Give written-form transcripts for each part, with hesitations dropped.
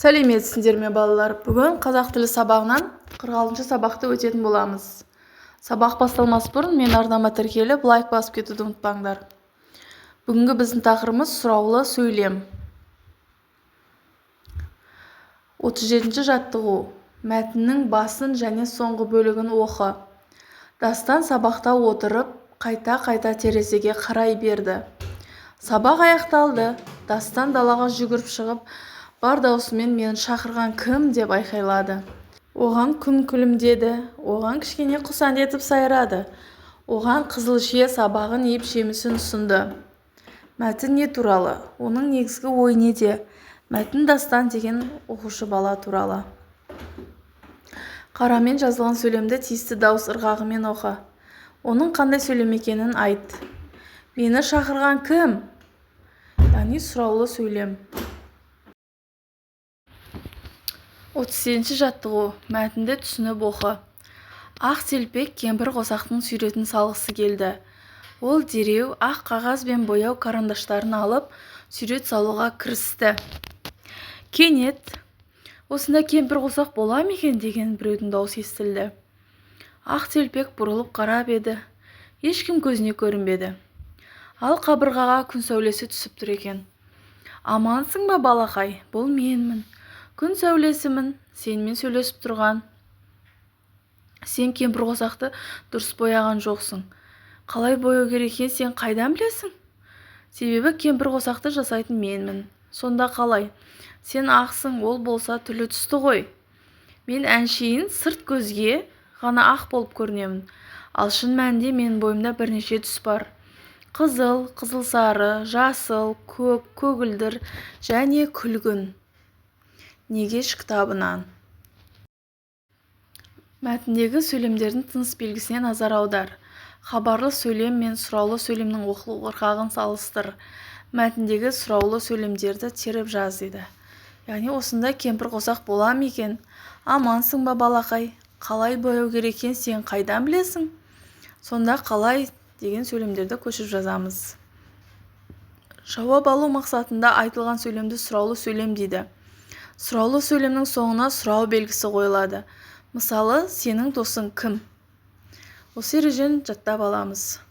Сәлеметсіңдер ме балалар? Бүгін қазақ тілі сабағынан 46-шы сабақты өтетін боламыз. Сабақ басталмас бұрын мен арнама тіркеліп, лайк басып кетуді ұмытпаңдар. Бүгінгі біздің тақырыбымыз сұраулы сөйлем. 37-ші жаттығу. Мәтіннің басын және соңғы бөлігін оқы. Дастан сабақта отырып, қайта-қайта терезеге қарай берді. Сабақ аяқталды. Дастан далаға жүгіріп шығып, бар даусымен мені шақырған кім деп айқайлады. Оған күн күлімдеді, оған кішкене құс әндетіп сайрады. Оған қызыл шие сабағын еп жемісін ұсынды. Мәтін не туралы? Оның негізгі ой неде? Мәтін Дастан деген оқушы бала туралы. Қарамен жазылған сөйлемді тиісті дауыс ырғағымен оқы. Оның қандай сөйлем екенін айт. Мені шақырған кім? Яғни сұраулы сөйлем. 37-ші жаттығу. Мәтінді түсініп оқы. Ақ телпек кемпір қосақтың суретін салғысы келді. Ол дереу ақ қағаз бен бояу карандаштарын алып, сурет салуға кірісті. Кенет, осында кемпір қосақ бола ма екен деген біреудің даусы естілді. Ақ телпек бұрылып қарап еді. Ешкім көзіне көрінбеді. Ал қабырғаға күн сәулесі түсіп тұр екен. Амансың ба балақай? Бұл менмін. Күн сәулесімін, сенімен сөйлесіп тұрған. Сен кемпір қосақты дұрыс бояған жоқсың. Қалай бояу керек екенін сен қайдан білесің? Себебі кемпір қосақты жасайтын менмін. Сонда қалай? Сен ақсың, ол болса түрлі түсті ғой. Мен әншейін сырт көзге ғана ақ болып көрінемін. Ал шын мәнінде менің бойымда бірнеше түс бар. Қызыл, қызыл сары, жасыл, көк, көгілдір және күлгін. Негеш кітабынан. Мәтіндегі сөйлемдердің тыныс белгісіне назар аудар. Хабарлы сөйлем мен сұраулы сөйлемнің оқылу ырғағын салыстыр. Мәтіндегі сұраулы сөйлемдерді теріп жаз дейді. Яғни осында кемпір қосақ бола ма екен? Амансың ба балақай? Қалай бояу керек екенін сен қайдан білесің? Сонда қалай деген сөйлемдерді көшіп жазамыз. Жауап алу мақсатында айтылған сөйлемді сұраулы сөйлем дейді. Сұраулы сөйлемнің соңына сұрау белгісі қойылады. Мысалы, сенің досың кім? Осы ережені жаттап аламыз.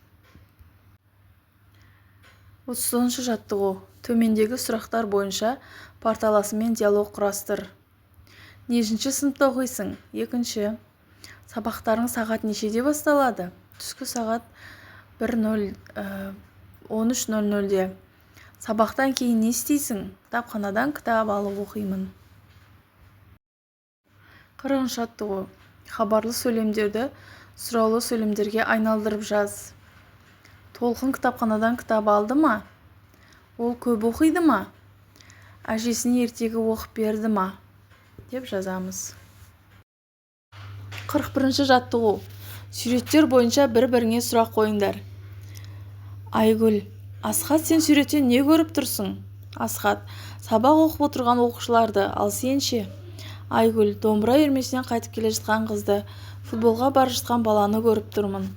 39-ші жаттығу. Төмендегі сұрақтар бойынша парталасымен диалог құрастыр. Нешінші сыныпта оқисың? 2-ші. Сабақтарың сағат нешеде басталады? Түскі сағат 13:00-де. Сабақтан кейін не істейсің? Кітапханадан кітап алып оқимын. 40-ші жаттығу. Хабарлы сөйлемдерді сұраулы сөйлемдерге айналдырып жаз. Толқын кітапханадан кітап алды ма? Ол көп оқиды ма? Әжесіне ертегі оқып берді ма? Деп жазамыз. 41-ші жаттығу. Суреттер бойынша бір-біріңе сұрақ қойыңдар. Айгүл, Асхат, сен суреттен не көріп тұрсың? Асхат, сабақ оқып отырған оқушыларды, ал сен ше? Айгүл, домбыра үйірмесінен қайтып келе жатқан қызды, футболға бара жатқан баланы көріп тұрмын.